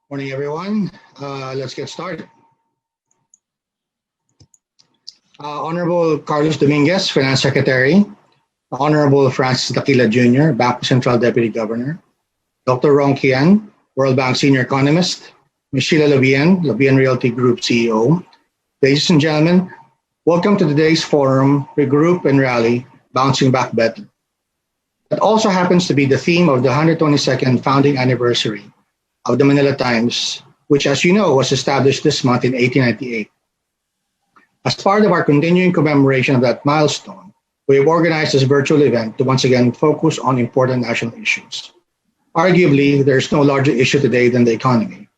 Morning, everyone. Let's get started. Honorable Carlos Dominguez, Finance Secretary. Honorable Francis Daquila Jr., Bangko Central Deputy Governor. Dr. Ron Kian, World Bank Senior Economist. Ms. Sheila Labian Realty Group CEO. Ladies and gentlemen, welcome to today's forum, Regroup and Rally, Bouncing Back Better. It also happens to be the theme of the 122nd founding anniversary of the Manila Times, which, as you know, was established this month in 1898. As part of our continuing commemoration of that milestone, we have organized this virtual event to once again focus on important national issues. Arguably, there is no larger issue today than the economy.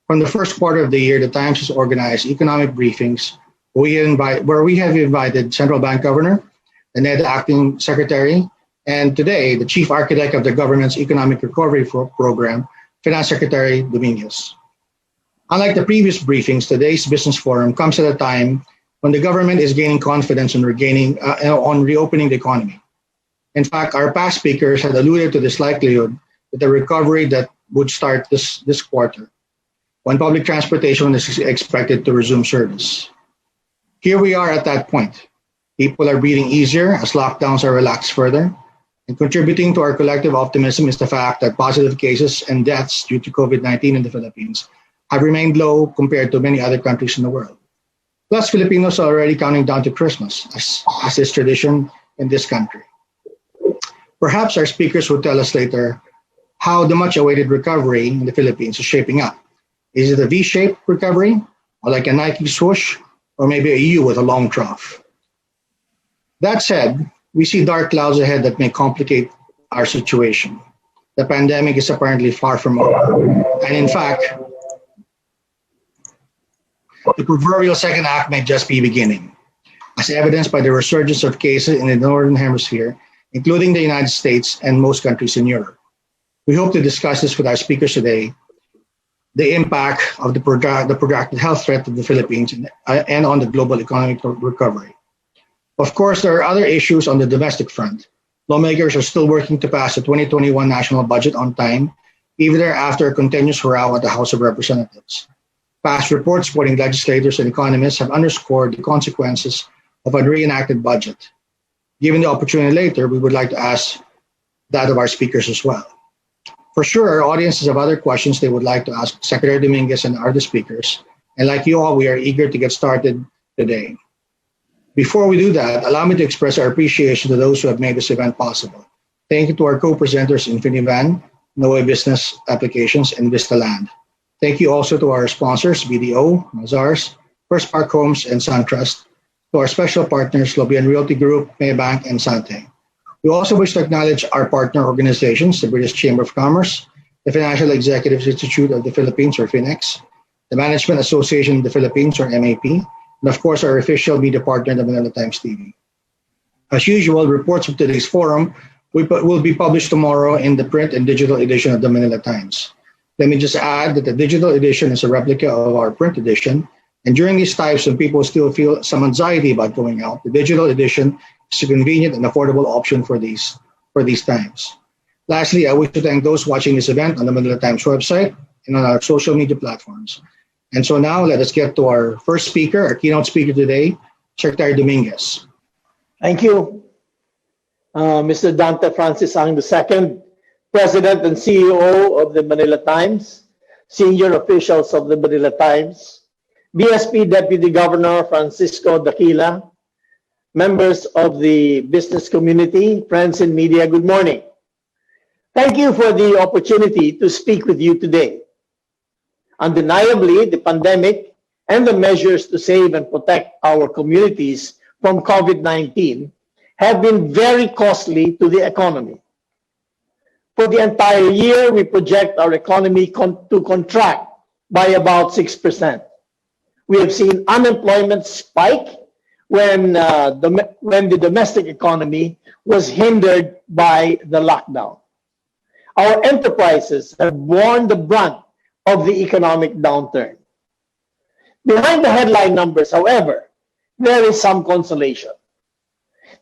From the first quarter of the year, the Times has organized economic briefings where we have invited Central Bank Governor, the NED Acting Secretary, and today, the Chief Architect of the government's Economic Recovery Program, Finance Secretary Dominguez. Unlike the previous briefings, today's business forum comes at a time when the government is gaining confidence on reopening the economy. In fact, our past speakers had alluded to this likelihood that the recovery that would start this quarter, when public transportation is expected to resume service. Here we are at that point. People are breathing easier as lockdowns are relaxed further. And contributing to our collective optimism is the fact that positive cases and deaths due to COVID-19 in the Philippines have remained low compared to many other countries in the world. Plus, Filipinos are already counting down to Christmas, as is tradition in this country. Perhaps our speakers will tell us later how the much-awaited recovery in the Philippines is shaping up. Is it a V-shaped recovery, or like a Nike swoosh, or maybe a U with a long trough? That said, we see dark clouds ahead that may complicate our situation. The pandemic is apparently far from over. And in fact, the proverbial second act may just be beginning, as evidenced by the resurgence of cases in the Northern Hemisphere, including the United States and most countries in Europe. We hope to discuss this with our speakers today, the impact of the protracted health threat of the Philippines and on the global economic recovery. Of course, there are other issues on the domestic front. Lawmakers are still working to pass the 2021 national budget on time, even after a continuous row at the House of Representatives. Past reports quoting legislators and economists have underscored the consequences of a reenacted budget. Given the opportunity later, we would like to ask that of our speakers as well. For sure, our audiences have other questions they would like to ask Secretary Dominguez and other speakers. And like you all, we are eager to get started today. Before we do that, allow me to express our appreciation to those who have made this event possible. Thank you to our co-presenters Infinivan, Noe Business Applications, and Vistaland. Thank you also to our sponsors, BDO, Mazars, First Park Homes, and SunTrust, to our special partners, Labian Realty Group, Maybank, and Sante. We also wish to acknowledge our partner organizations, the British Chamber of Commerce, the Financial Executives Institute of the Philippines, or FINEX, the Management Association of the Philippines, or MAP, and of course, our official media partner, the Manila Times TV. As usual, reports of today's forum will be published tomorrow in the print and digital edition of the Manila Times. Let me just add that the digital edition is a replica of our print edition, and during these times when people still feel some anxiety about going out, the digital edition is a convenient and affordable option for these times. Lastly, I wish to thank those watching this event on the Manila Times website and on our social media platforms. And so now let us get to our first speaker, our keynote speaker today, Secretary Dominguez. Thank you. Mr. Dante Francis Ang II, President and CEO of the Manila Times, senior officials of the Manila Times, BSP Deputy Governor Francisco Daquila, members of the business community, friends in media, good morning. Thank you for the opportunity to speak with you today. Undeniably, the pandemic and the measures to save and protect our communities from COVID-19 have been very costly to the economy. For the entire year, we project our economy to contract by about 6%. We have seen unemployment spike when the domestic economy was hindered by the lockdown. Our enterprises have borne the brunt of the economic downturn. Behind the headline numbers, however, there is some consolation.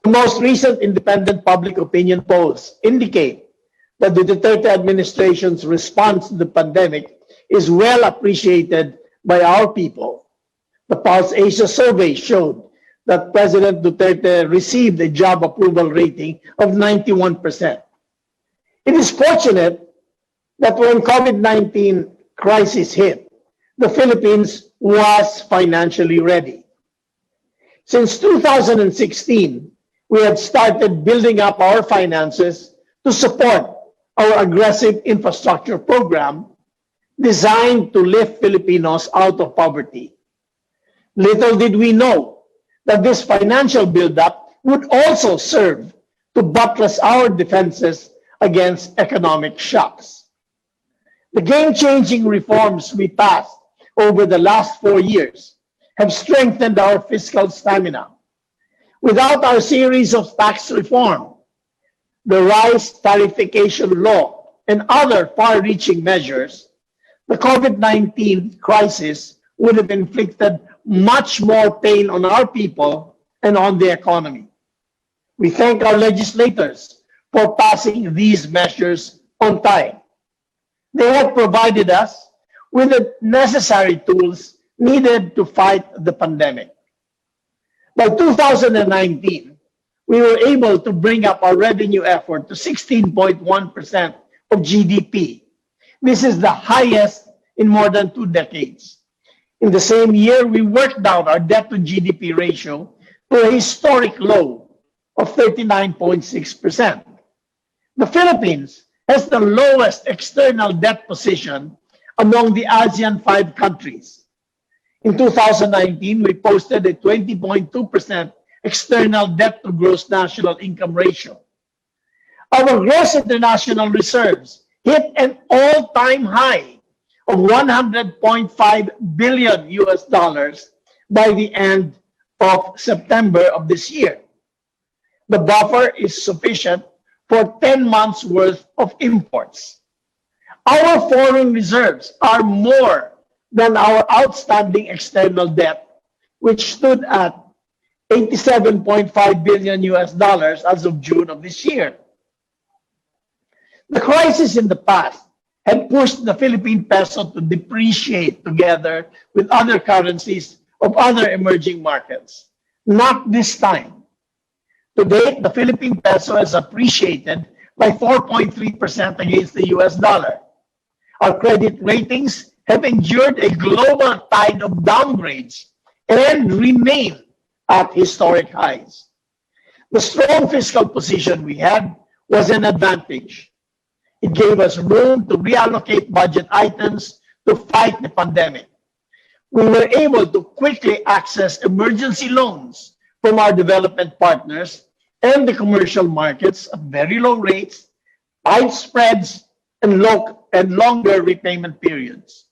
The most recent independent public opinion polls indicate that the Duterte administration's response to the pandemic is well appreciated by our people. The Pulse Asia survey showed that President Duterte received a job approval rating of 91%. It is fortunate that when COVID-19 crisis hit, the Philippines was financially ready. Since 2016, we have started building up our finances to support our aggressive infrastructure program designed to lift Filipinos out of poverty. Little did we know that this financial buildup would also serve to buttress our defenses against economic shocks. The game-changing reforms we passed over the last 4 years have strengthened our fiscal stamina. Without our series of tax reform, the rice tariffication law, and other far-reaching measures, the COVID-19 crisis would have inflicted much more pain on our people and on the economy. We thank our legislators for passing these measures on time. They have provided us with the necessary tools needed to fight the pandemic. By 2019, we were able to bring up our revenue effort to 16.1% of GDP. This is the highest in more than 2 decades. In the same year, we worked down our debt to GDP ratio to a historic low of 39.6%. The Philippines has the lowest external debt position among the ASEAN 5 countries. In 2019, we posted a 20.2% external debt to gross national income ratio. Our gross international reserves hit an all-time high of $100.5 billion by the end of September of this year. The buffer is sufficient for 10 months worth of imports. Our foreign reserves are more than our outstanding external debt, which stood at $87.5 billion as of June of this year. The crisis in the past had pushed the Philippine peso to depreciate together with other currencies of other emerging markets. Not this time. To date, the Philippine peso has appreciated by 4.3% against the US dollar. Our credit ratings have endured a global tide of downgrades and remain at historic highs. The strong fiscal position we had was an advantage. It gave us room to reallocate budget items to fight the pandemic. We were able to quickly access emergency loans from our development partners and the commercial markets at very low rates, tight spreads, and longer repayment periods.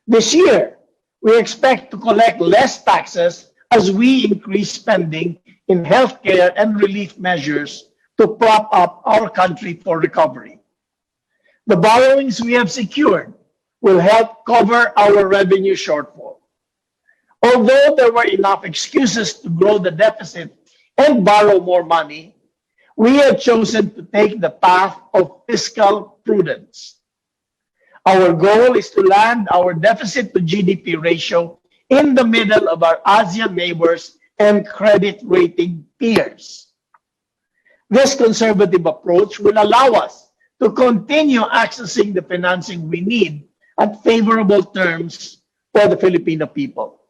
This year, we expect to collect less taxes as we increase spending in healthcare and relief measures to prop up our country for recovery. The borrowings we have secured will help cover our revenue shortfall. Although there were enough excuses to grow the deficit and borrow more money, we have chosen to take the path of fiscal prudence. Our goal is to land our deficit to GDP ratio in the middle of our ASEAN neighbors and credit rating peers. This conservative approach will allow us to continue accessing the financing we need at favorable terms for the Filipino people.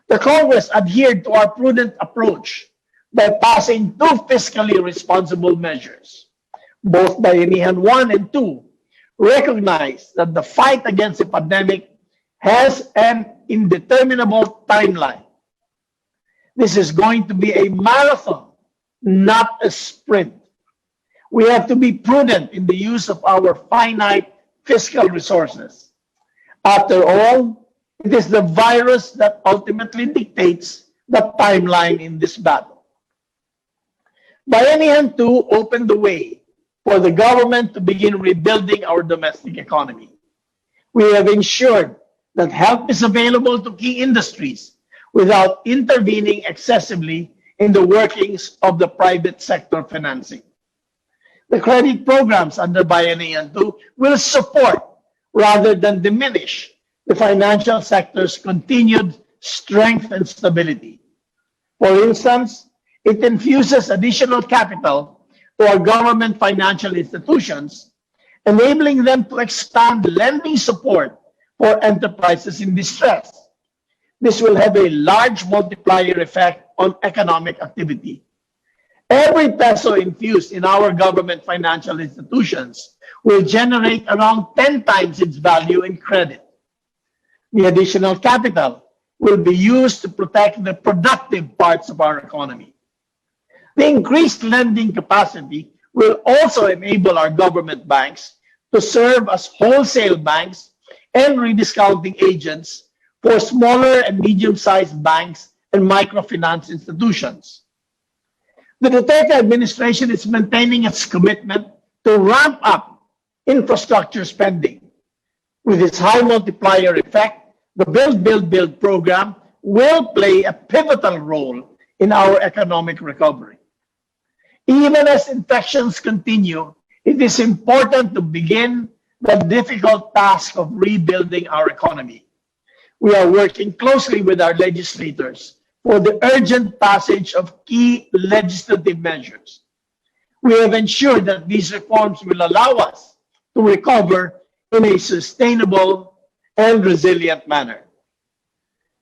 The Congress adhered to our prudent approach by passing 2 fiscally responsible measures. Both Bayanihan 1 and 2 recognize that the fight against the pandemic has an indeterminable timeline. This is going to be a marathon, not a sprint. We have to be prudent in the use of our finite fiscal resources. After all, it is the virus that ultimately dictates the timeline in this battle. Bayanihan 2 opened the way for the government to begin rebuilding our domestic economy. We have ensured that help is available to key industries without intervening excessively in the workings of the private sector financing. The credit programs under Bayanihan 2 will support rather than diminish the financial sector's continued strength and stability. For instance, it infuses additional capital to our government financial institutions, enabling them to expand lending support for enterprises in distress. This will have a large multiplier effect on economic activity. Every peso infused in our government financial institutions will generate around 10 times its value in credit. The additional capital will be used to protect the productive parts of our economy. The increased lending capacity will also enable our government banks to serve as wholesale banks and rediscounting agents for smaller and medium-sized banks and microfinance institutions. The Duterte administration is maintaining its commitment to ramp up infrastructure spending. With its high multiplier effect, the Build program will play a pivotal role in our economic recovery. Even as infections continue, it is important to begin the difficult task of rebuilding our economy. We are working closely with our legislators for the urgent passage of key legislative measures. We have ensured that these reforms will allow us to recover in a sustainable and resilient manner.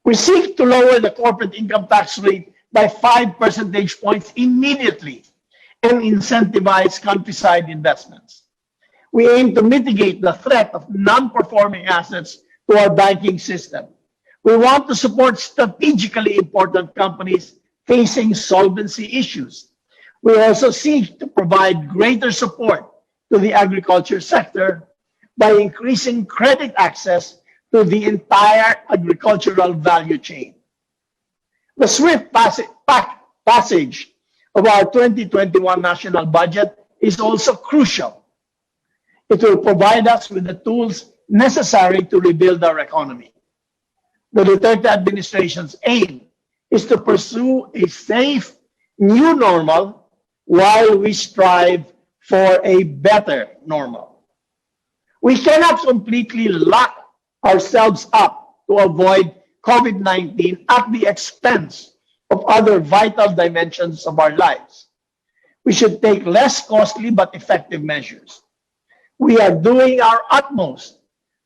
We seek to lower the corporate income tax rate by 5 percentage points immediately and incentivize countryside investments. We aim to mitigate the threat of non-performing assets to our banking system. We want to support strategically important companies facing solvency issues. We also seek to provide greater support to the agriculture sector by increasing credit access to the entire agricultural value chain. The swift passage of our 2021 national budget is also crucial. It will provide us with the tools necessary to rebuild our economy. The Duterte administration's aim is to pursue a safe new normal while we strive for a better normal. We cannot completely lock ourselves up to avoid COVID-19 at the expense of other vital dimensions of our lives. We should take less costly but effective measures. We are doing our utmost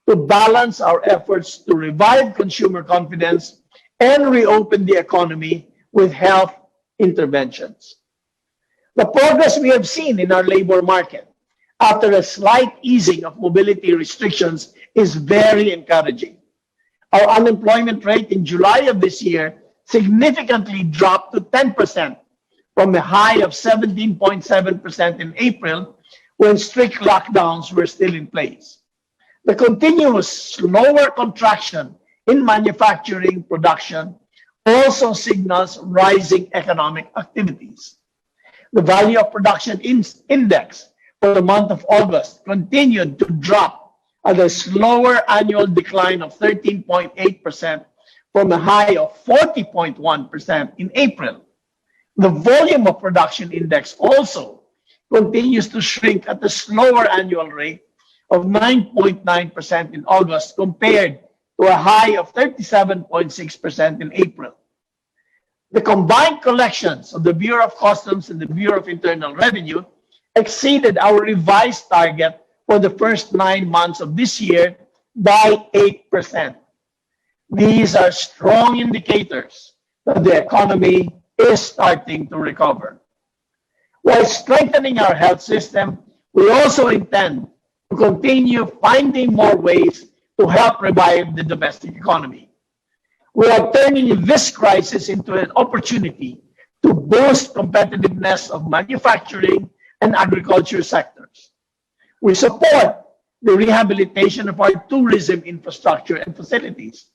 to balance our efforts to revive consumer confidence and reopen the economy with health interventions. The progress we have seen in our labor market after a slight easing of mobility restrictions is very encouraging. Our unemployment rate in July of this year significantly dropped to 10% from a high of 17.7% in April when strict lockdowns were still in place. The continuous slower contraction in manufacturing production also signals rising economic activities. The value of production index for the month of August continued to drop at a slower annual decline of 13.8% from a high of 40.1% in April. The volume of production index also continues to shrink at a slower annual rate of 9.9% in August compared to a high of 37.6% in April. The combined collections of the Bureau of Customs and the Bureau of Internal Revenue exceeded our revised target for the first 9 months of this year by 8%. These are strong indicators that the economy is starting to recover. While strengthening our health system, we also intend to continue finding more ways to help revive the domestic economy. We are turning this crisis into an opportunity to boost competitiveness of manufacturing and agriculture sectors. We support the rehabilitation of our tourism infrastructure and facilities.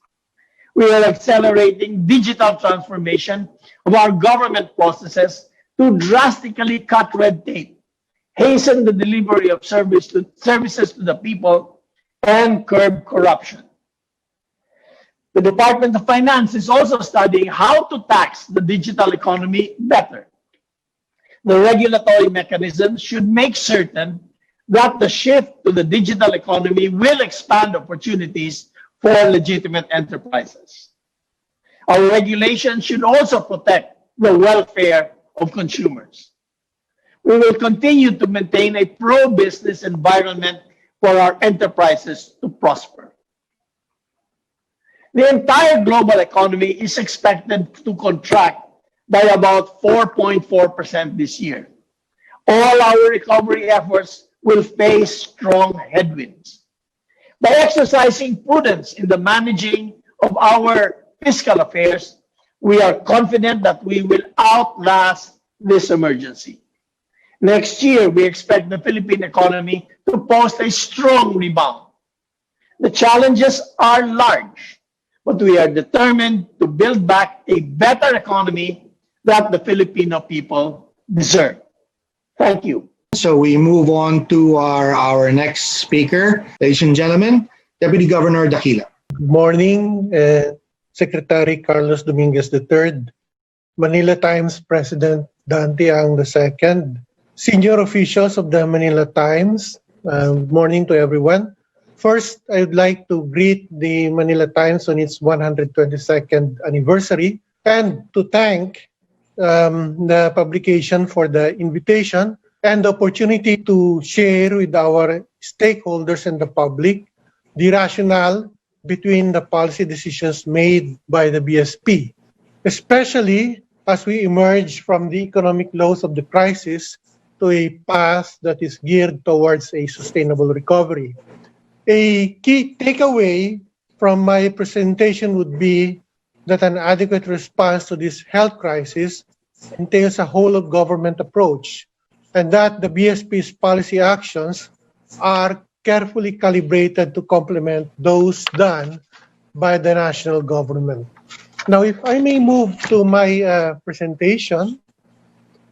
We are accelerating digital transformation of our government processes to drastically cut red tape, hasten the delivery of services to the people, and curb corruption. The Department of Finance is also studying how to tax the digital economy better. The regulatory mechanisms should make certain that the shift to the digital economy will expand opportunities for legitimate enterprises. Our regulations should also protect the welfare of consumers. We will continue to maintain a pro-business environment for our enterprises to prosper. The entire global economy is expected to contract by about 4.4% this year. All our recovery efforts will face strong headwinds. By exercising prudence in the managing of our fiscal affairs, we are confident that we will outlast this emergency. Next year, we expect the Philippine economy to post a strong rebound. The challenges are large, but we are determined to build back a better economy that the Filipino people deserve. Thank you. So we move on to our next speaker, ladies and gentlemen, Deputy Governor Daquila. Good morning, Secretary Carlos Dominguez III, Manila Times President Dante Ang II, senior officials of the Manila Times. Good morning to everyone. First, I would like to greet the Manila Times on its 122nd anniversary and to thank the publication for the invitation and the opportunity to share with our stakeholders and the public the rationale between the policy decisions made by the BSP, especially as we emerge from the economic lows of the crisis to a path that is geared towards a sustainable recovery. A key takeaway from my presentation would be that an adequate response to this health crisis entails a whole-of-government approach, and that the BSP's policy actions are carefully calibrated to complement those done by the national government. Now, if I may move to my presentation,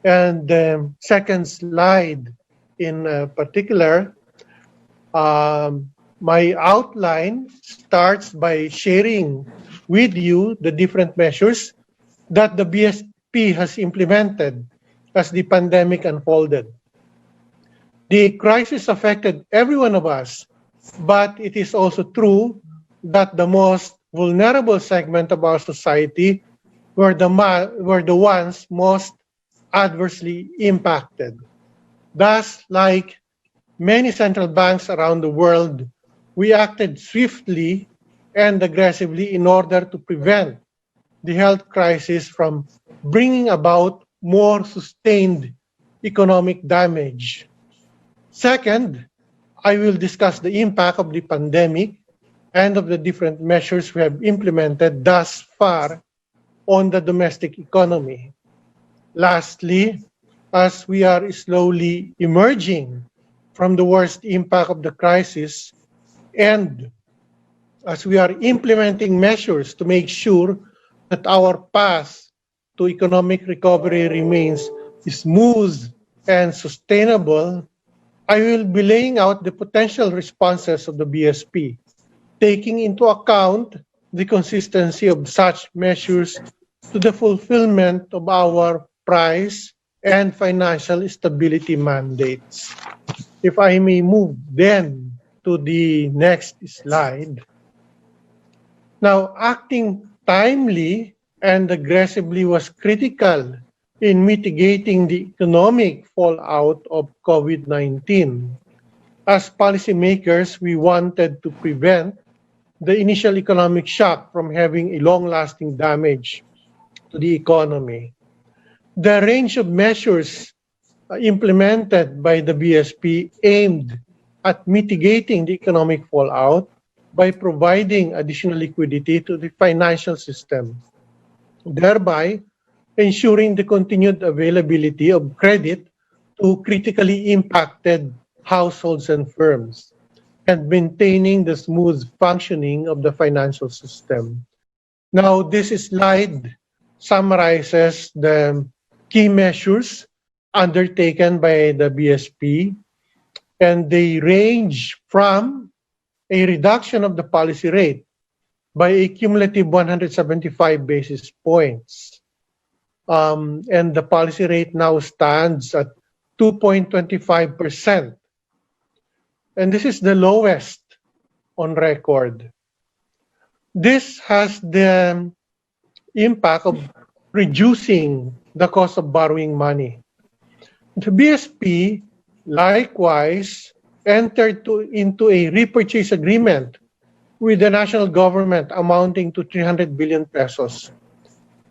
and the second slide in particular, my outline starts by sharing with you the different measures that the BSP has implemented as the pandemic unfolded. The crisis affected every one of us, but it is also true that the most vulnerable segment of our society were the ones most adversely impacted. Thus, like many central banks around the world, we acted swiftly and aggressively in order to prevent the health crisis from bringing about more sustained economic damage. Second, I will discuss the impact of the pandemic and of the different measures we have implemented thus far on the domestic economy. Lastly, as we are slowly emerging from the worst impact of the crisis, and as we are implementing measures to make sure that our path to economic recovery remains smooth and sustainable, I will be laying out the potential responses of the BSP, taking into account the consistency of such measures to the fulfillment of our price and financial stability mandates. If I may move then to the next slide. Now, acting timely and aggressively was critical in mitigating the economic fallout of COVID-19. As policymakers, we wanted to prevent the initial economic shock from having a long-lasting damage to the economy. The range of measures implemented by the BSP aimed at mitigating the economic fallout by providing additional liquidity to the financial system, thereby ensuring the continued availability of credit to critically impacted households and firms, and maintaining the smooth functioning of the financial system. Now, this slide summarizes the key measures undertaken by the BSP, and they range from a reduction of the policy rate by a cumulative 175 basis points. And the policy rate now stands at 2.25%, and this is the lowest on record. This has the impact of reducing the cost of borrowing money. The BSP likewise entered into a repurchase agreement with the national government amounting to 300 billion pesos,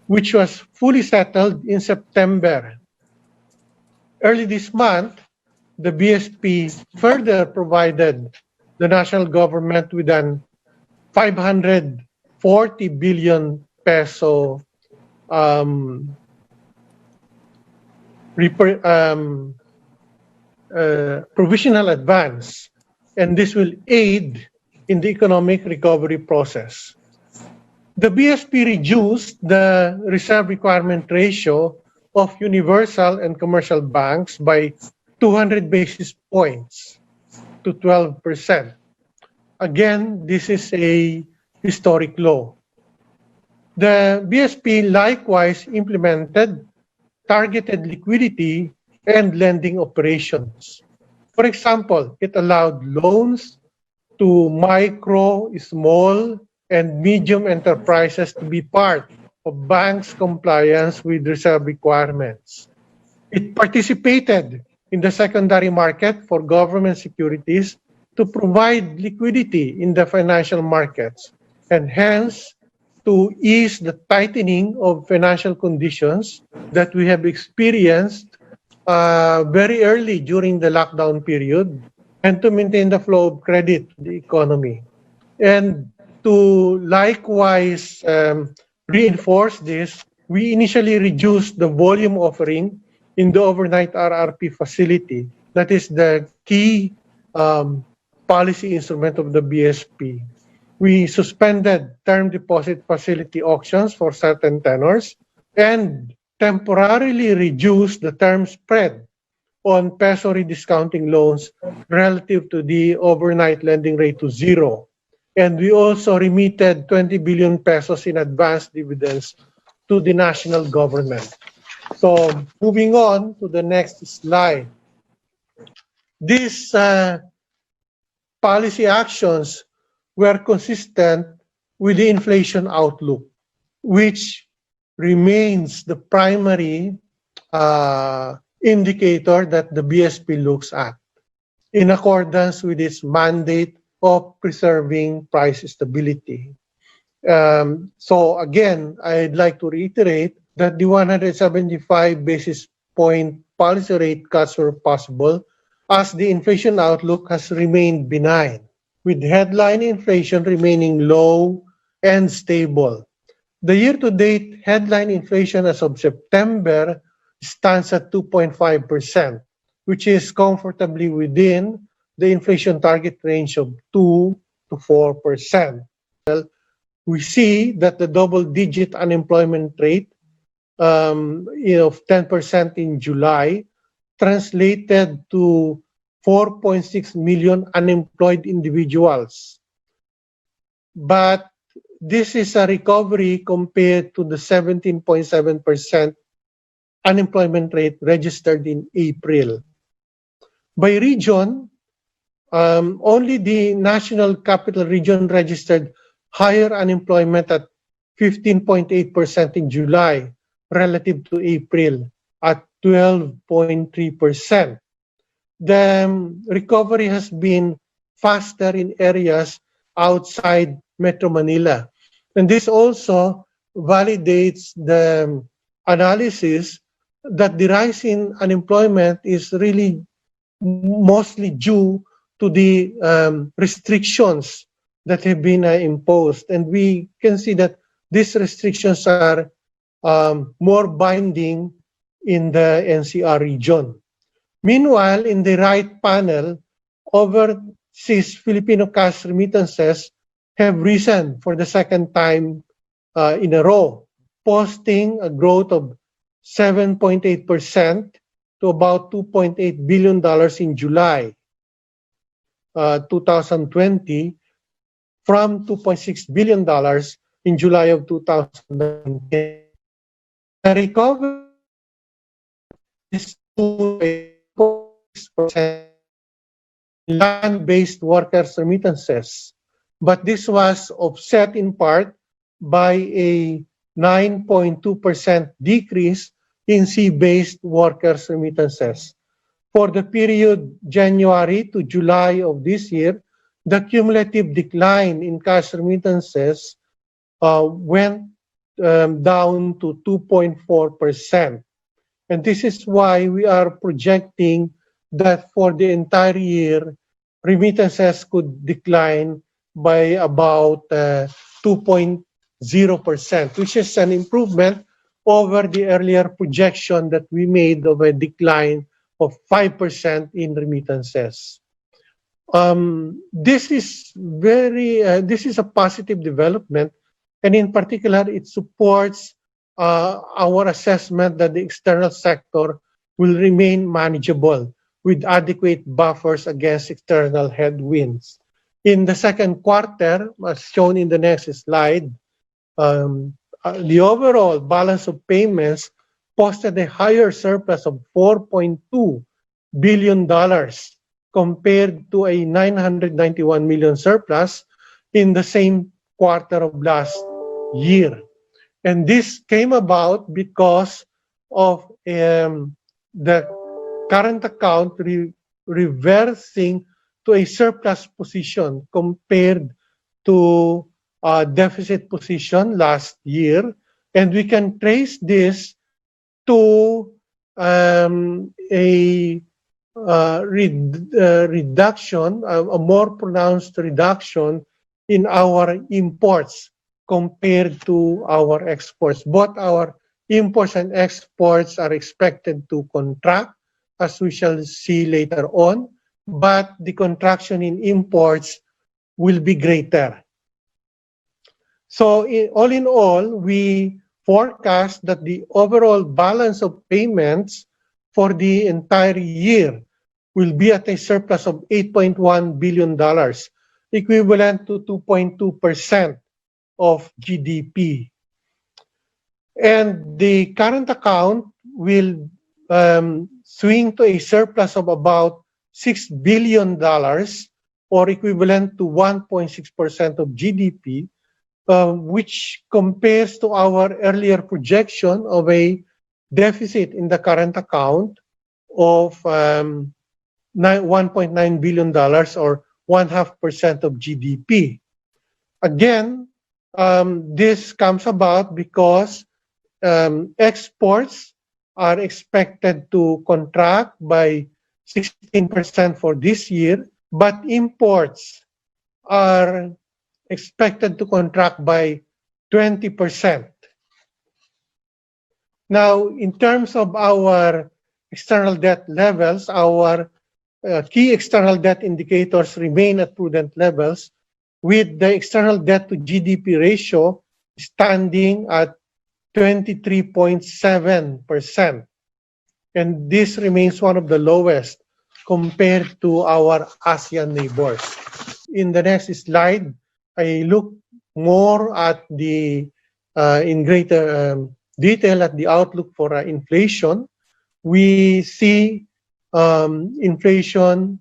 which was fully settled in September. Early this month, the BSP further provided the national government with an 540 billion peso provisional advance, and this will aid in the economic recovery process. The BSP reduced the reserve requirement ratio of universal and commercial banks by 200 basis points to 12%. Again, this is a historic low. The BSP likewise implemented targeted liquidity and lending operations. For example, it allowed loans to micro, small, and medium enterprises to be part of banks' compliance with reserve requirements. It participated in the secondary market for government securities to provide liquidity in the financial markets and hence to ease the tightening of financial conditions that we have experienced very early during the lockdown period, and to maintain the flow of credit to the economy. And to likewise reinforce this, we initially reduced the volume offering in the overnight RRP facility. That is the key policy instrument of the BSP. We suspended term deposit facility auctions for certain tenors and temporarily reduced the term spread on peso rediscounting loans relative to the overnight lending rate to zero. And we also remitted 20 billion pesos in advance dividends to the national government. So moving on to the next slide. These policy actions were consistent with the inflation outlook, which remains the primary indicator that the BSP looks at, in accordance with its mandate of preserving price stability. So again, I'd like to reiterate that the 175 basis point policy rate cuts were possible as the inflation outlook has remained benign, with headline inflation remaining low and stable. The year-to-date headline inflation as of September stands at 2.5%, which is comfortably within the inflation target range of 2 to 4%. We see that the double-digit unemployment rate of 10% in July translated to 4.6 million unemployed individuals. But this is a recovery compared to the 17.7% unemployment rate registered in April. By region, only the National Capital Region registered higher unemployment at 15.8% in July relative to April at 12.3%. The recovery has been faster in areas outside Metro Manila. And this also validates the analysis that the rise in unemployment is really mostly due to the restrictions that have been imposed. And we can see that these restrictions are more binding in the NCR region. Meanwhile, in the right panel, overseas Filipino cash remittances have risen for the second time in a row, posting a growth of 7.8% to about $2.8 billion in July 2020 from $2.6 billion in July of 2019. The recovery is 2.6% land-based workers' remittances. But this was offset in part by a 9.2% decrease in sea-based workers' remittances. For the period January to July of this year, the cumulative decline in cash remittances went down to 2.4%. And this is why we are projecting that for the entire year, remittances could decline by about 2.0%, which is an improvement over the earlier projection that we made of a decline of 5% in remittances. This is a positive development, and in particular, it supports our assessment that the external sector will remain manageable with adequate buffers against external headwinds. In the second quarter, as shown in the next slide, the overall balance of payments posted a higher surplus of $4.2 billion compared to a $991 million surplus in the same quarter of last year. And this came about because of the current account reversing to a surplus position compared to a deficit position last year. And we can trace this to a reduction, a more pronounced reduction in our imports compared to our exports. Both our imports and exports are expected to contract, as we shall see later on, but the contraction in imports will be greater. So all in all, we forecast that the overall balance of payments for the entire year will be at a surplus of $8.1 billion, equivalent to 2.2% of GDP. And the current account will swing to a surplus of about $6 billion, or equivalent to 1.6% of GDP, which compares to our earlier projection of a deficit in the current account of $1.9 billion, or 0.5% of GDP. Again, this comes about because exports are expected to contract by 16% for this year, but imports are expected to contract by 20%. Now, in terms of our external debt levels, our key external debt indicators remain at prudent levels, with the external debt to GDP ratio standing at 23.7%. And this remains one of the lowest compared to our ASEAN neighbors. In the next slide, I look more at in greater detail at the outlook for inflation. We see inflation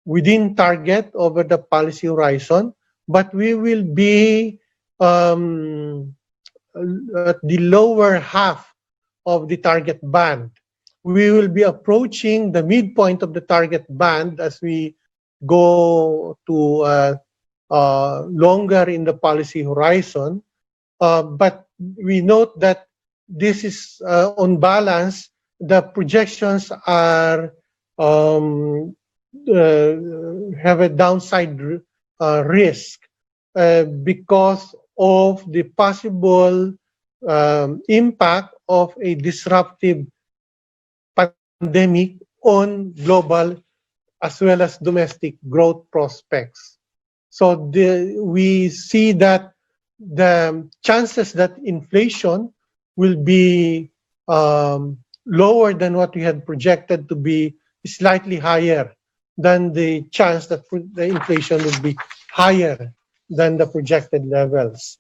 within target over the policy horizon, but we will be at the lower half of the target band. We will be approaching the midpoint of the target band as we go to longer in the policy horizon. But we note that this is on balance, the projections are have a downside risk because of the possible impact of a disruptive pandemic on global as well as domestic growth prospects. So we see that the chances that inflation will be lower than what we had projected to be slightly higher than the chance that the inflation will be higher than the projected levels.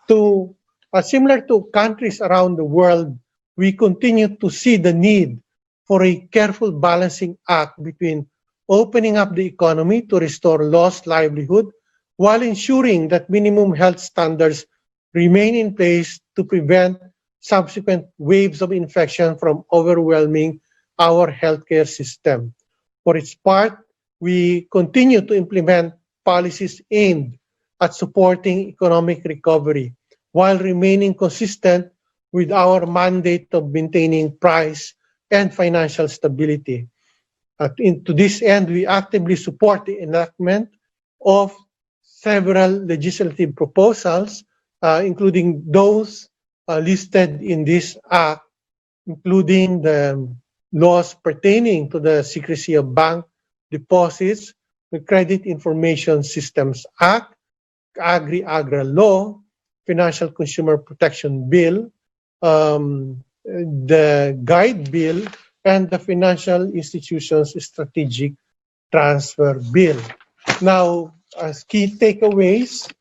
Similar to countries around the world, we continue to see the need for a careful balancing act between opening up the economy to restore lost livelihood while ensuring that minimum health standards remain in place to prevent subsequent waves of infection from overwhelming our healthcare system. For its part, we continue to implement policies aimed at supporting economic recovery while remaining consistent with our mandate of maintaining price and financial stability. To this end, we actively support the enactment of several legislative proposals, including those listed in this act, including the laws pertaining to the secrecy of bank deposits, the Credit Information Systems Act, Agri-Agra Law, Financial Consumer Protection Bill, the Guide Bill, and the Financial Institutions Strategic Transfer Bill. Now, as key takeaways,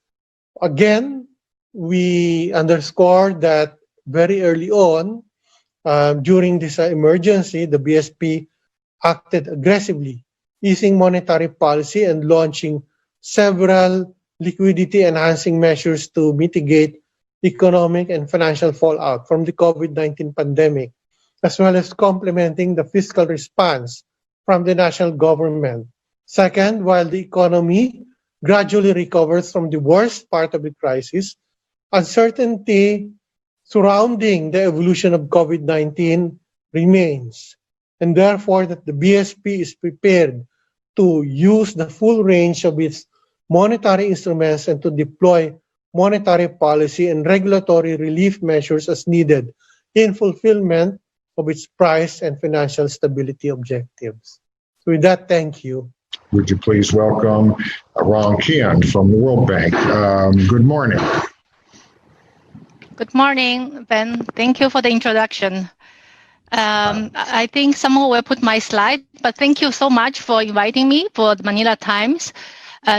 again, we underscore that very early on, during this emergency, the BSP acted aggressively, easing monetary policy and launching several liquidity-enhancing measures to mitigate economic and financial fallout from the COVID-19 pandemic, as well as complementing the fiscal response from the national government. Second, while the economy gradually recovers from the worst part of the crisis, uncertainty surrounding the evolution of COVID-19 remains, and therefore that the BSP is prepared to use the full range of its monetary instruments and to deploy monetary policy and regulatory relief measures as needed in fulfillment of its price and financial stability objectives. So with that, thank you. Would you please welcome Ron Kian from the World Bank. Good morning. Good morning, Ben. Thank you for the introduction. I think someone will put my slide, but thank you so much for inviting me for the Manila Times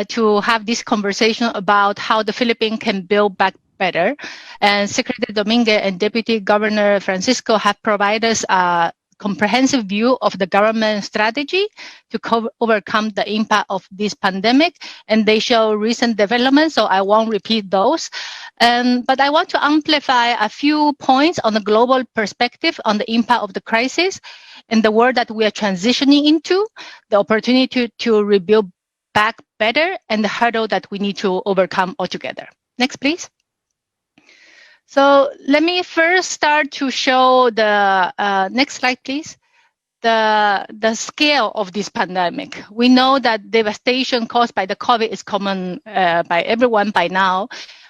to have this conversation about how the Philippines can build back better. And Secretary Dominguez and Deputy Governor Francisco have provided us a comprehensive view of the government strategy to overcome the impact of this pandemic, and they show recent developments, so I won't repeat those. But I want to amplify a few points on the global perspective on the impact of the crisis and the world that we are transitioning into, the opportunity to rebuild back better, and the hurdle that we need to overcome altogether. Next, please. So let me first start to show the next slide, please. The scale of this pandemic. We know that devastation caused by the COVID is common by everyone by now,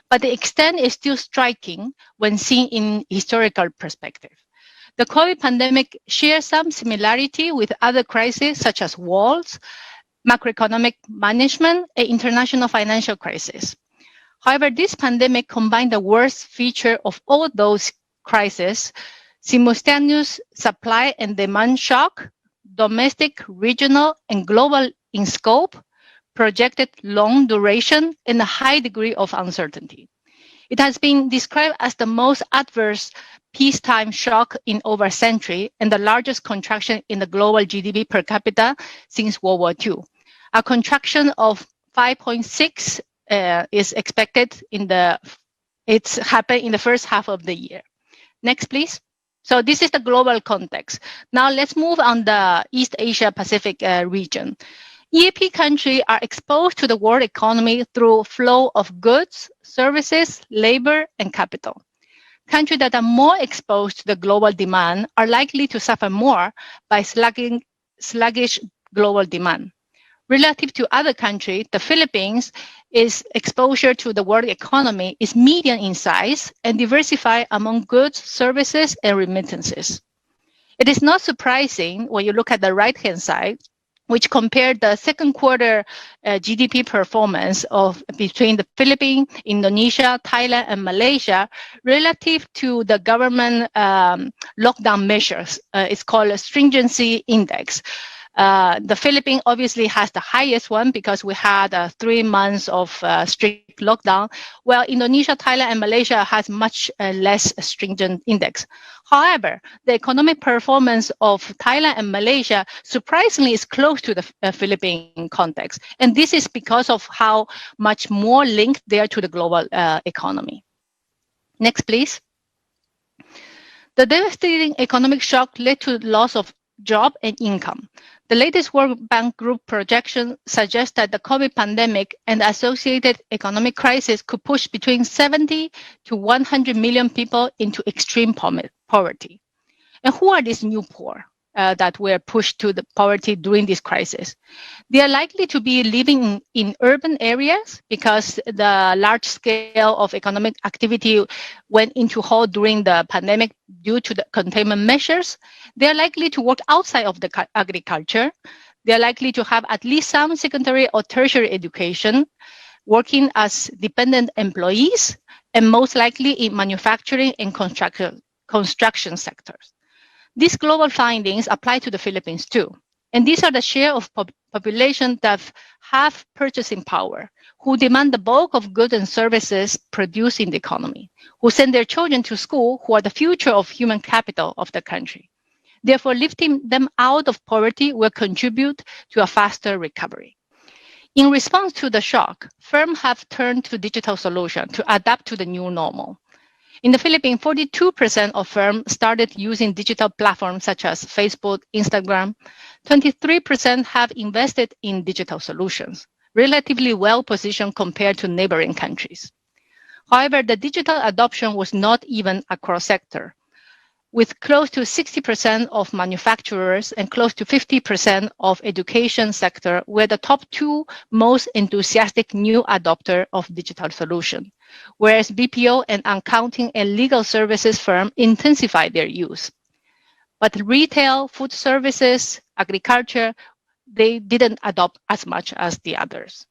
but the extent is still striking when seen in historical perspective. The COVID pandemic shares some similarity with other crises such as wars, macroeconomic management, and international financial crisis. However, this pandemic combined the worst feature of all those crises: simultaneous supply and demand shock, domestic, regional, and global in scope, projected long duration, and a high degree of uncertainty. It has been described as the most adverse peacetime shock in over a century and the largest contraction in the global GDP per capita since World War II. A contraction of 5.6 is expected it's happened in the first half of the year. Next, please. So this is the global context. Now let's move on the East Asia Pacific region. EAP countries are exposed to the world economy through flow of goods, services, labor, and capital. Countries that are more exposed to the global demand are likely to suffer more by sluggish global demand. Relative to other countries, the Philippines' exposure to the world economy is medium in size and diversified among goods, services, and remittances. It is not surprising when you look at the right-hand side, which compared the second quarter GDP performance between the Philippines, Indonesia, Thailand, and Malaysia relative to the government lockdown measures. It's called a stringency index. The Philippines obviously has the highest one because we had 3 months of strict lockdown, while Indonesia, Thailand, and Malaysia has much less stringent index. However, the economic performance of Thailand and Malaysia surprisingly is close to the Philippine context. And this is because of how much more linked they are to the global economy. Next, please. The devastating economic shock led to loss of job and income. The latest World Bank Group projection suggests that the COVID pandemic and the associated economic crisis could push between 70 to 100 million people into extreme poverty. And who are these new poor that were pushed to the poverty during this crisis? They are likely to be living in urban areas because the large scale of economic activity went into halt during the pandemic due to the containment measures. They are likely to work outside of the agriculture. They are likely to have at least some secondary or tertiary education, working as dependent employees, and most likely in manufacturing and construction sectors. These global findings apply to the Philippines too. And these are the share of population that have purchasing power, who demand the bulk of goods and services produced in the economy, who send their children to school, who are the future of human capital of the country. Therefore, lifting them out of poverty will contribute to a faster recovery. In response to the shock, firms have turned to digital solutions to adapt to the new normal. In the Philippines, 42% of firms started using digital platforms such as Facebook, Instagram. 23% have invested in digital solutions, relatively well positioned compared to neighboring countries. However, the digital adoption was not even across sector, with close to 60% of manufacturers and close to 50% of education sector were the top two most enthusiastic new adopter of digital solution, whereas BPO and accounting and legal services firms intensified their use. But retail, food services, agriculture, they didn't adopt as much as the others.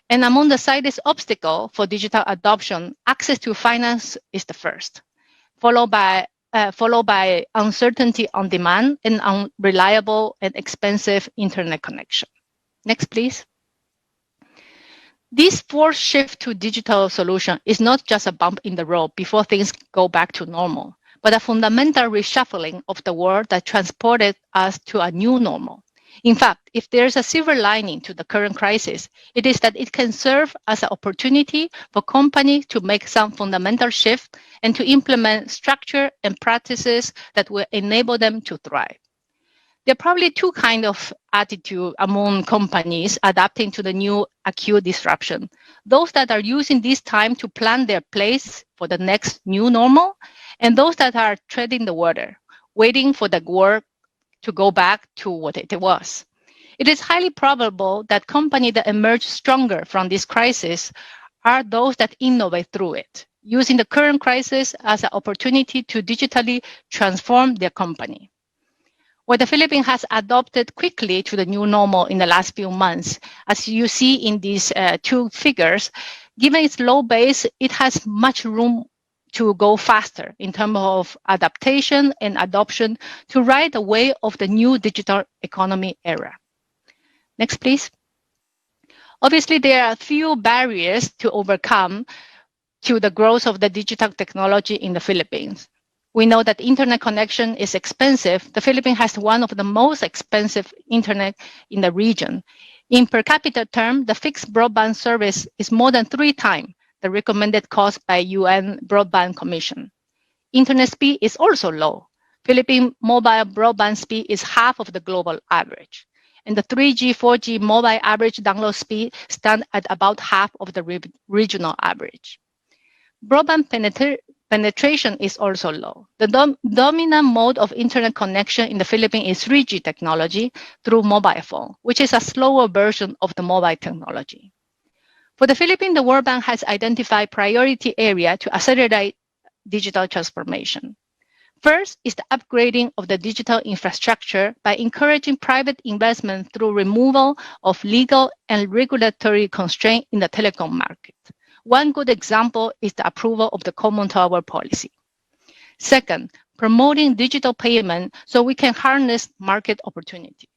And among the slightest obstacle for digital adoption, access to finance is the first, followed by uncertainty on demand and unreliable and expensive internet connection. Next, please. This forced shift to digital solution is not just a bump in the road before things go back to normal, but a fundamental reshuffling of the world that transported us to a new normal. In fact, if there's a silver lining to the current crisis, it is that it can serve as an opportunity for companies to make some fundamental shift and to implement structure and practices that will enable them to thrive. There are probably two kinds of attitude among companies adapting to the new acute disruption. Those that are using this time to plan their place for the next new normal, and those that are treading the water, waiting for the world to go back to what it was. It is highly probable that companies that emerge stronger from this crisis are those that innovate through it, using the current crisis as an opportunity to digitally transform their company. Where the Philippines has adopted quickly to the new normal in the last few months, as you see in these two figures, given its low base, it has much room to go faster in terms of adaptation and adoption to ride the wave of the new digital economy era. Next, please. Obviously, there are few barriers to overcome to the growth of the digital technology in the Philippines. We know that internet connection is expensive. The Philippines has one of the most expensive internet in the region. In per capita term, the fixed broadband service is more than 3 times the recommended cost by UN Broadband Commission. Internet speed is also low. Philippine mobile broadband speed is half of the global average. And the 3G, 4G mobile average download speed stand at about half of the regional average. Broadband penetration is also low. The dominant mode of internet connection in the Philippines is 3G technology through mobile phone, which is a slower version of the mobile technology. For the Philippines, the World Bank has identified priority area to accelerate digital transformation. First is the upgrading of the digital infrastructure by encouraging private investment through removal of legal and regulatory constraints in the telecom market. One good example is the approval of the Common Tower policy. Second, promoting digital payment so we can harness market opportunity.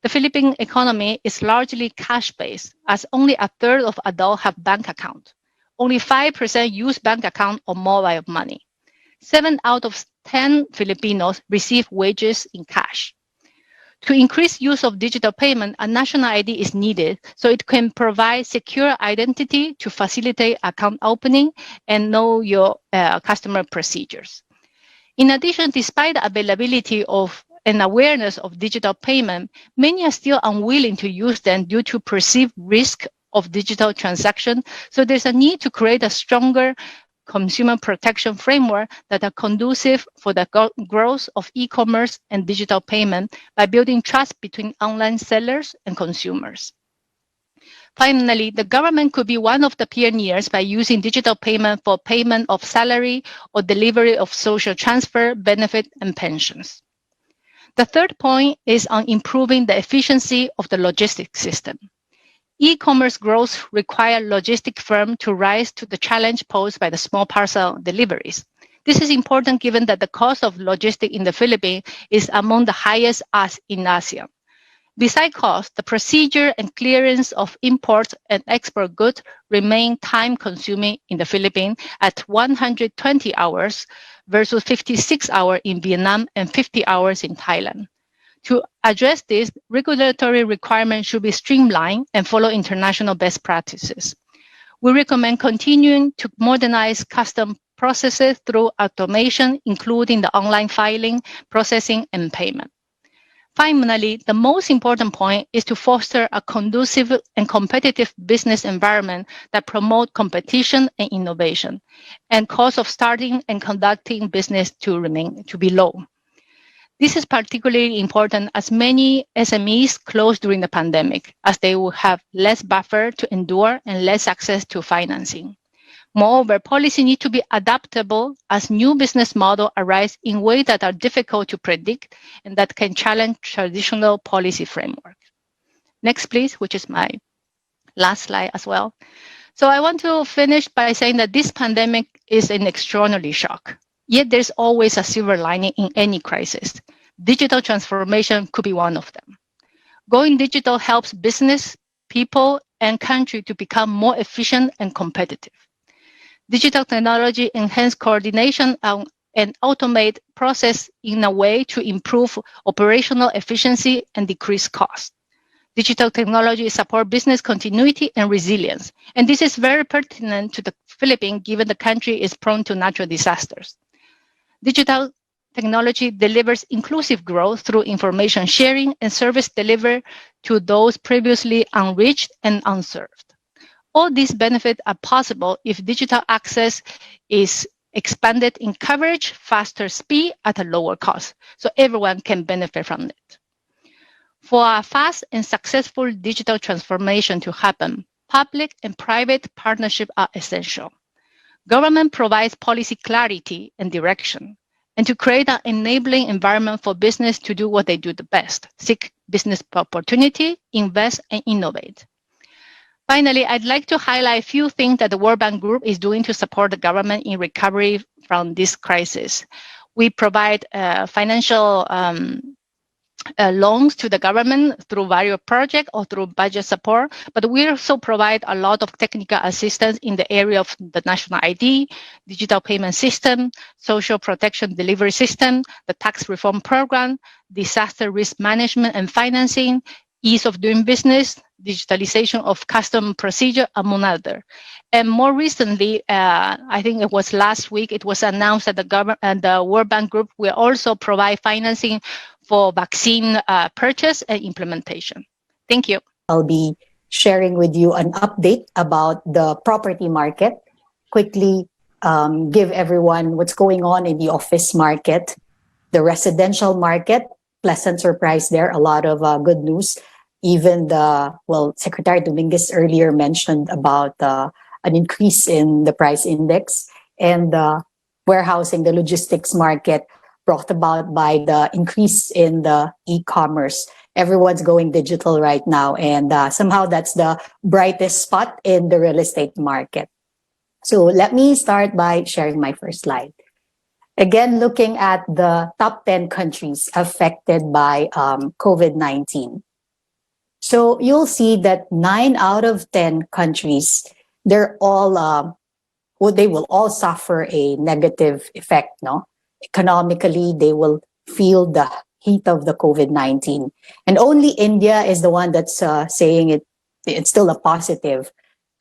The Philippine economy is largely cash-based, as only a third of adults have bank account. Only 5% use bank account or mobile money. 7 out of 10 Filipinos receive wages in cash. To increase use of digital payment, a national ID is needed so it can provide secure identity to facilitate account opening and know your customer procedures. In addition, despite the availability of and awareness of digital payment, many are still unwilling to use them due to perceived risk of digital transaction. So there's a need to create a stronger consumer protection framework that are conducive for the growth of e-commerce and digital payment by building trust between online sellers and consumers. Finally, the government could be one of the pioneers by using digital payment for payment of salary or delivery of social transfer, benefit, and pensions. The third point is on improving the efficiency of the logistics system. E-commerce growth requires logistic firms to rise to the challenge posed by the small parcel deliveries. This is important given that the cost of logistics in the Philippines is among the highest in Asia. Besides cost, the procedure and clearance of import and export goods remain time-consuming in the Philippines at 120 hours versus 56 hours in Vietnam and 50 hours in Thailand. To address this, regulatory requirements should be streamlined and follow international best practices. We recommend continuing to modernize custom processes through automation, including the online filing, processing, and payment. Finally, the most important point is to foster a conducive and competitive business environment that promotes competition and innovation, and cost of starting and conducting business to be low. This is particularly important as many SMEs closed during the pandemic, as they will have less buffer to endure and less access to financing. Moreover, policy needs to be adaptable as new business models arise in ways that are difficult to predict and that can challenge traditional policy framework. Next, please, which is my last slide as well. So I want to finish by saying that this pandemic is an extraordinary shock. Yet there's always a silver lining in any crisis. Digital transformation could be one of them. Going digital helps business, people, and country to become more efficient and competitive. Digital technology enhances coordination and automate process in a way to improve operational efficiency and decrease costs. Digital technology supports business continuity and resilience, and this is very pertinent to the Philippines given the country is prone to natural disasters. Digital technology delivers inclusive growth through information sharing and service delivered to those previously unreached and unserved. All these benefits are possible if digital access is expanded in coverage, faster speed at a lower cost, so everyone can benefit from it. For a fast and successful digital transformation to happen, public and private partnerships are essential. Government provides policy clarity and direction, and to create an enabling environment for business to do what they do the best, seek business opportunity, invest, and innovate. Finally, I'd like to highlight a few things that the World Bank Group is doing to support the government in recovery from this crisis. We provide financial loans to the government through various projects or through budget support, but we also provide a lot of technical assistance in the area of the national ID, digital payment system, social protection delivery system, the tax reform program, disaster risk management and financing, ease of doing business, digitalization of custom procedure, among others. And more recently, I think it was last week, it was announced that the government and the World Bank Group will also provide financing for vaccine purchase and implementation. Thank you. I'll be sharing with you an update about the property market. Quickly give everyone what's going on in the office market, the residential market. Pleasant surprise there, a lot of good news. Even Secretary Dominguez earlier mentioned about an increase in the price index, and the warehousing, the logistics market brought about by the increase in the e-commerce. Everyone's going digital right now, and somehow that's the brightest spot in the real estate market. So let me start by sharing my first slide. Again, looking at the top 10 countries affected by COVID-19. So you'll see that 9 out of 10 countries, they're all they will all suffer a negative effect, no? Economically, they will feel the heat of the COVID-19. And only India is the one that's saying it's still a positive.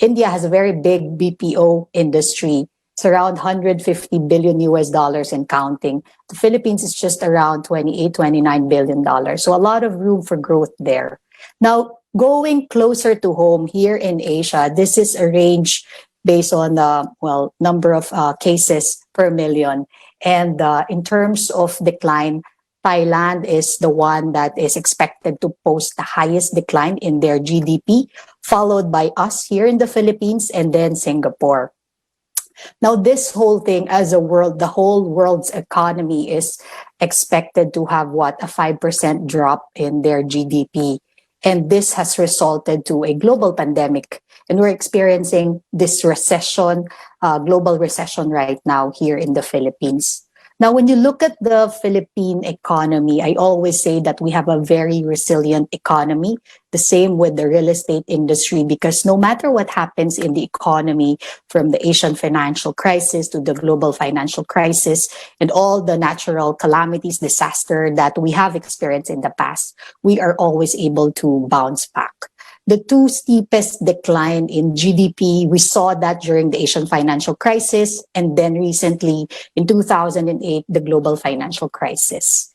India has a very big BPO industry. It's around 150 billion US dollars and counting. The Philippines is just around 28, 29 billion dollars. So a lot of room for growth there. Now, going closer to home here in Asia, this is a range based on the number of cases per million. And in terms of decline, Thailand is the one that is expected to post the highest decline in their GDP, followed by us here in the Philippines and then Singapore. Now, this whole thing as a world, the whole world's economy is expected to have a 5% drop in their GDP. And this has resulted to a global pandemic. And we're experiencing this recession, global recession right now here in the Philippines. Now, when you look at the Philippine economy, I always say that we have a very resilient economy. The same with the real estate industry, because no matter what happens in the economy, from the Asian financial crisis to the global financial crisis and all the natural calamities, disaster that we have experienced in the past, we are always able to bounce back. The two steepest decline in GDP, we saw that during the Asian financial crisis, and then recently in 2008, the global financial crisis.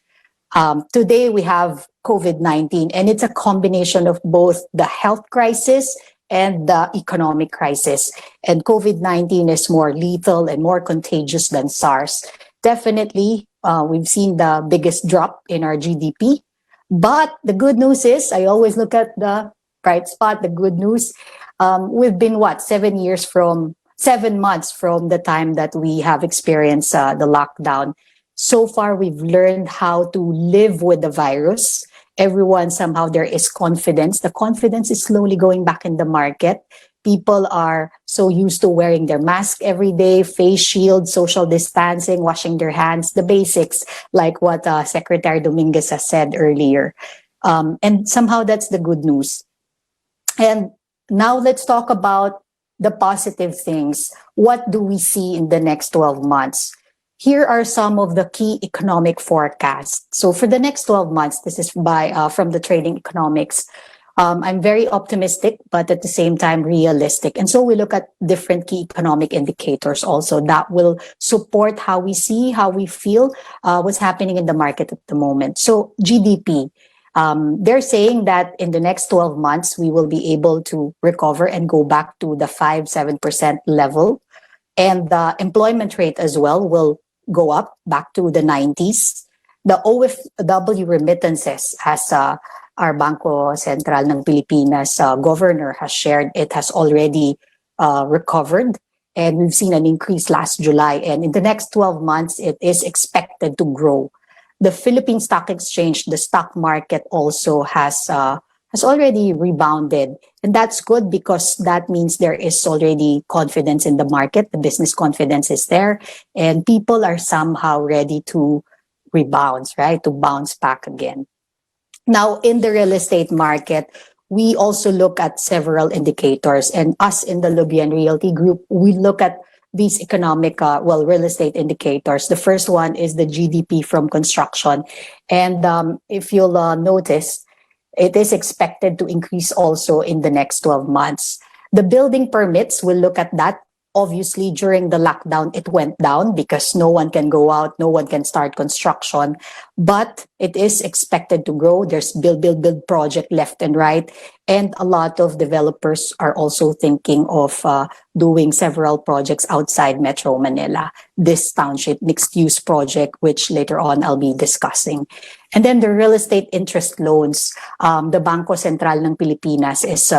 Today, we have COVID-19, and it's a combination of both the health crisis and the economic crisis. And COVID-19 is more lethal and more contagious than SARS. Definitely, we've seen the biggest drop in our GDP. But the good news is, I always look at the bright spot, the good news. We've been 7 months from the time that we have experienced the lockdown. So far, we've learned how to live with the virus. Everyone, somehow there is confidence. The confidence is slowly going back in the market. People are so used to wearing their mask every day, face shield, social distancing, washing their hands, the basics, like what Secretary Dominguez has said earlier. And somehow that's the good news. And now let's talk about the positive things. What do we see in the next 12 months? Here are some of the key economic forecasts. So for the next 12 months, this is from the Trading Economics. I'm very optimistic, but at the same time realistic. And so we look at different key economic indicators also that will support how we see, how we feel, what's happening in the market at the moment. So GDP. They're saying that in the next 12 months, we will be able to recover and go back to the 5-7% level. And the employment rate as well will go up back to the 90s. The OFW remittances, as our Bangko Sentral ng Pilipinas governor has shared, it has already recovered. And we've seen an increase last July. And in the next 12 months, it is expected to grow. The Philippine Stock Exchange, the stock market also has already rebounded. And that's good because that means there is already confidence in the market. The business confidence is there and people are somehow ready to rebound, right? To bounce back again. Now, in the real estate market, we also look at several indicators. And us in the Lubian Realty Group, we look at these economic, real estate indicators. The first one is the GDP from construction. And if you'll notice, it is expected to increase also in the next 12 months. The building permits, we'll look at that. Obviously, during the lockdown, it went down because no one can go out, no one can start construction. But it is expected to grow. There's build project left and right. And a lot of developers are also thinking of doing several projects outside Metro Manila. This township mixed-use project, which later on I'll be discussing. And then the real estate interest loans, the Bangko Sentral ng Pilipinas is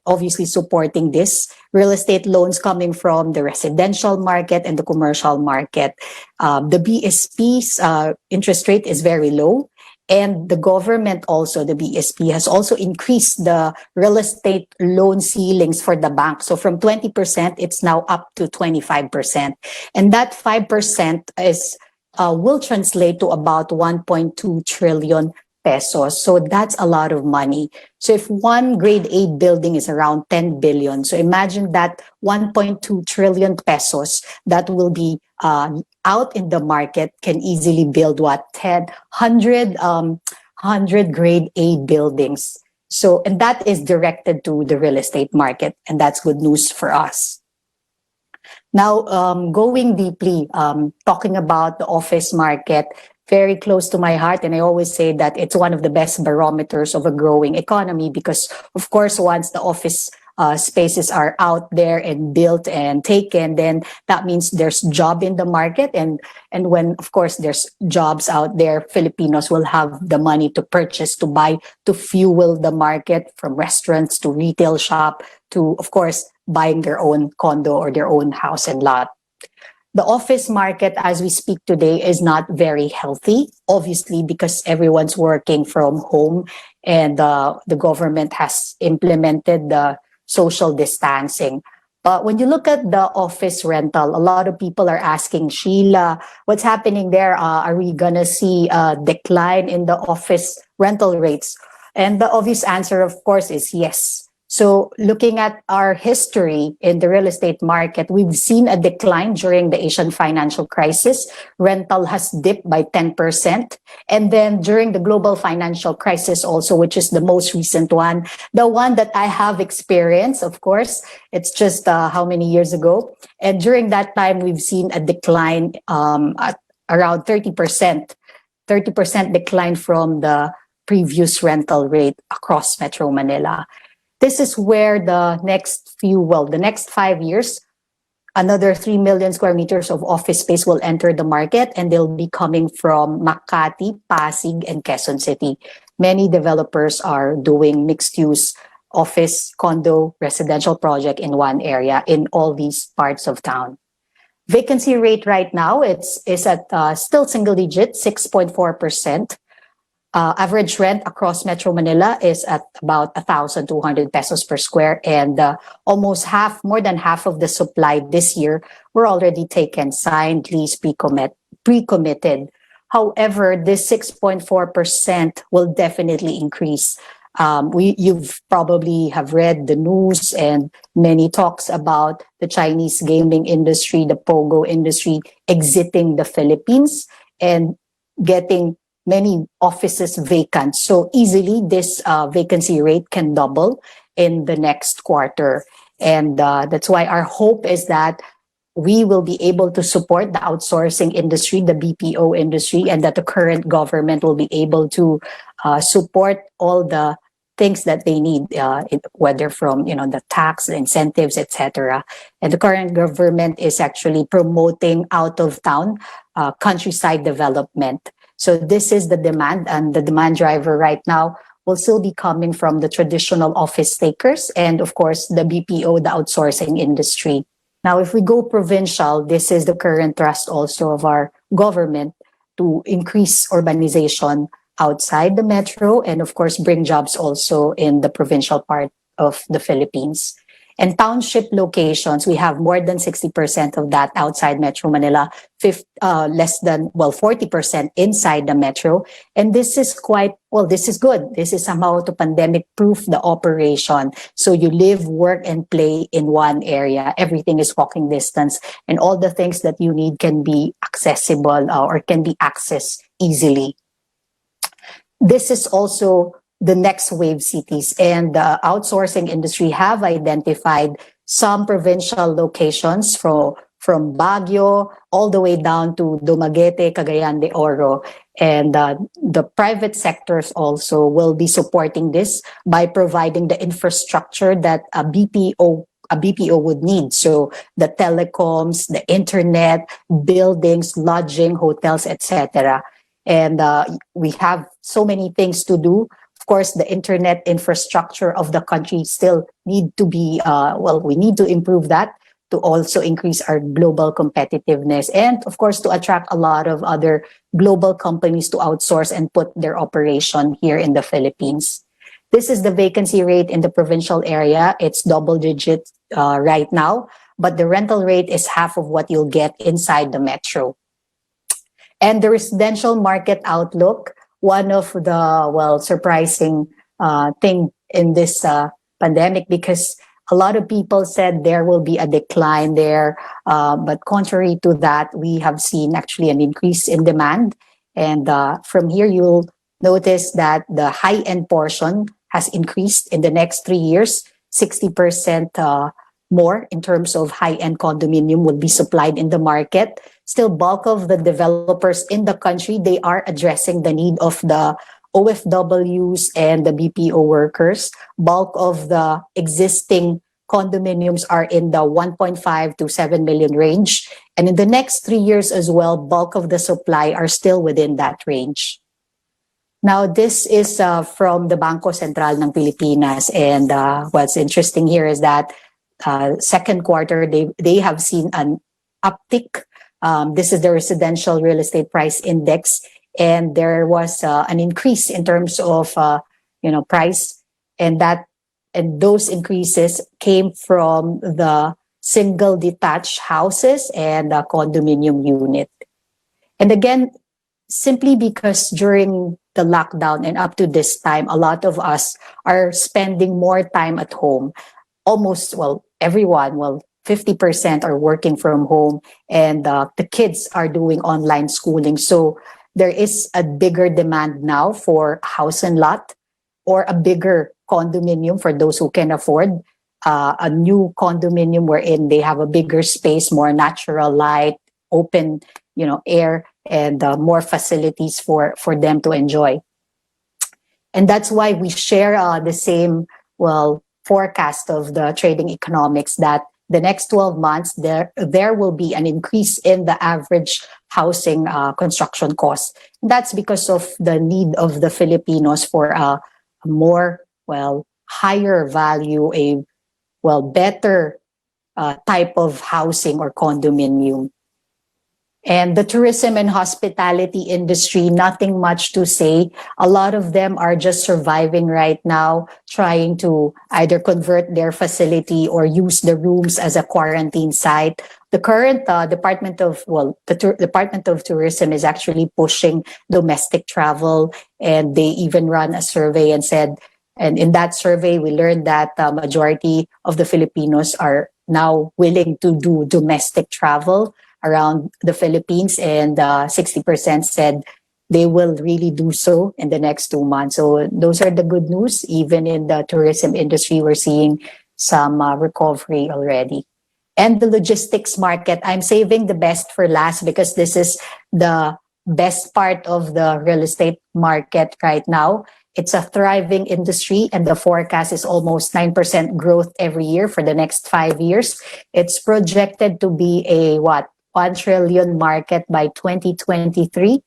obviously supporting this. Real estate loans coming from the residential market and the commercial market. The BSP's interest rate is very low. And the government also, the BSP, has also increased the real estate loan ceilings for the bank. So from 20%, it's now up to 25%. And that 5% is will translate to about 1.2 trillion pesos. So that's a lot of money. So if one grade A building is around 10 billion, so imagine that 1.2 trillion pesos that will be out in the market can easily build what 100 grade A buildings. So, and that is directed to the real estate market, and that's good news for us. Now, going deeply, talking about the office market, very close to my heart. And I always say that it's one of the best barometers of a growing economy because, of course, once the office spaces are out there and built and taken, then that means there's job in the market. And when, of course, there's jobs out there, Filipinos will have the money to purchase, to buy, to fuel the market from restaurants to retail shop to, of course, buying their own condo or their own house and lot. The office market as we speak today is not very healthy, obviously, because everyone's working from home and the government has implemented the social distancing. But when you look at the office rental, a lot of people are asking, Sheila, what's happening there? Are we going to see a decline in the office rental rates? And the obvious answer, of course, is yes. So looking at our history in the real estate market, we've seen a decline during the Asian financial crisis. Rental has dipped by 10%. And then during the global financial crisis also, which is the most recent one, the one that I have experienced, of course, it's just how many years ago. And during that time, we've seen a decline at around 30%, 30% decline from the previous rental rate across Metro Manila. This is where the next 5 years, another 3 million square meters of office space will enter the market, and they'll be coming from Makati, Pasig, and Quezon City. Many developers are doing mixed-use office, condo, residential project in one area in all these parts of town. Vacancy rate right now is at still single digit, 6.4%. Average rent across Metro Manila is at about 1,200 pesos per square, and more than half of the supply this year were already taken, signed, lease, pre-committed. However, this 6.4% will definitely increase. You've probably have read the news and many talks about the Chinese gaming industry, the Pogo industry exiting the Philippines and getting many offices vacant. So easily this vacancy rate can double in the next quarter. And that's why our hope is that we will be able to support the outsourcing industry, the BPO industry, and that the current government will be able to support all the things that they need, whether from the tax, the incentives, etc. And the current government is actually promoting out of town countryside development. So this is the demand, and the demand driver right now will still be coming from the traditional office takers and, of course, the BPO, the outsourcing industry. Now, if we go provincial, this is the current thrust also of our government to increase urbanization outside the metro and, of course, bring jobs also in the provincial part of the Philippines. And township locations, we have more than 60% of that outside Metro Manila, less than 40% inside the metro. And this is this is good. This is somehow to pandemic-proof the operation. So you live, work, and play in one area. Everything is walking distance, and all the things that you need can be accessible or can be accessed easily. This is also the next wave cities, and the outsourcing industry have identified some provincial locations from Baguio all the way down to Dumaguete, Cagayan de Oro. And the private sectors also will be supporting this by providing the infrastructure that a BPO would need. So the telecoms, the internet, buildings, lodging, hotels, etc. And we have so many things to do. Of course, the internet infrastructure of the country still need to be, we need to improve that to also increase our global competitiveness. And of course, to attract a lot of other global companies to outsource and put their operation here in the Philippines. This is the vacancy rate in the provincial area. It's double digit right now, but the rental rate is half of what you'll get inside the metro. And the residential market outlook, one of the, well, surprising thing in this pandemic, because a lot of people said there will be a decline there. But contrary to that, we have seen actually an increase in demand. And from here, you'll notice that the high-end portion has increased in the next 3 years. 60% more in terms of high-end condominium will be supplied in the market. Still, bulk of the developers in the country, they are addressing the need of the OFWs and the BPO workers. Bulk of the existing condominiums are in the 1.5 to 7 million range. And in the next 3 years as well, bulk of the supply are still within that range. Now, this is from the Bangko Sentral ng Pilipinas. And what's interesting here is that second quarter, they have seen an uptick. This is the residential real estate price index. And there was an increase in terms of price, and those increases came from the single detached houses and the condominium unit. And again, simply because during the lockdown and up to this time, a lot of us are spending more time at home. Almost, well, everyone, 50% are working from home, and the kids are doing online schooling. So there is a bigger demand now for house and lot, or a bigger condominium for those who can afford a new condominium wherein they have a bigger space, more natural light, open, air, and more facilities for them to enjoy. And that's why we share the same, forecast of the trading economics, that the next 12 months, there will be an increase in the average housing construction cost. That's because of the need of the Filipinos for a more, higher value, better type of housing or condominium. And the tourism and hospitality industry, nothing much to say. A lot of them are just surviving right now, trying to either convert their facility or use the rooms as a quarantine site. The current Department of Tourism is actually pushing domestic travel, and they even run a survey and said, and in that survey, we learned that the majority of the Filipinos are now willing to do domestic travel around the Philippines, and 60% said they will really do so in the next 2 months. So those are the good news. Even in the tourism industry, we're seeing some recovery already. And the logistics market, I'm saving the best for last because this is the best part of the real estate market right now. It's a thriving industry, and the forecast is almost 9% growth every year for the next 5 years. It's projected to be a 1 trillion market by 2023.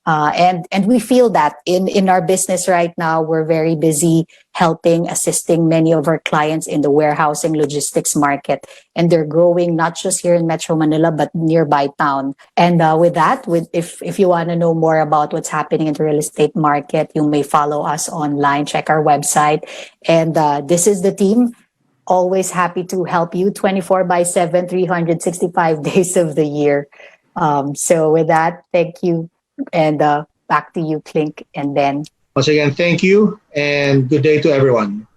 And we feel that in our business right now, we're very busy assisting many of our clients in the warehousing logistics market. And they're growing not just here in Metro Manila, but nearby town. And with that, if you want to know more about what's happening in the real estate market, you may follow us online, check our website. And this is the team. Always happy to help you 24/7, 365 days of the year. So with that, thank you. And back to you, Clink, and then. Once again, thank you, and good day to everyone.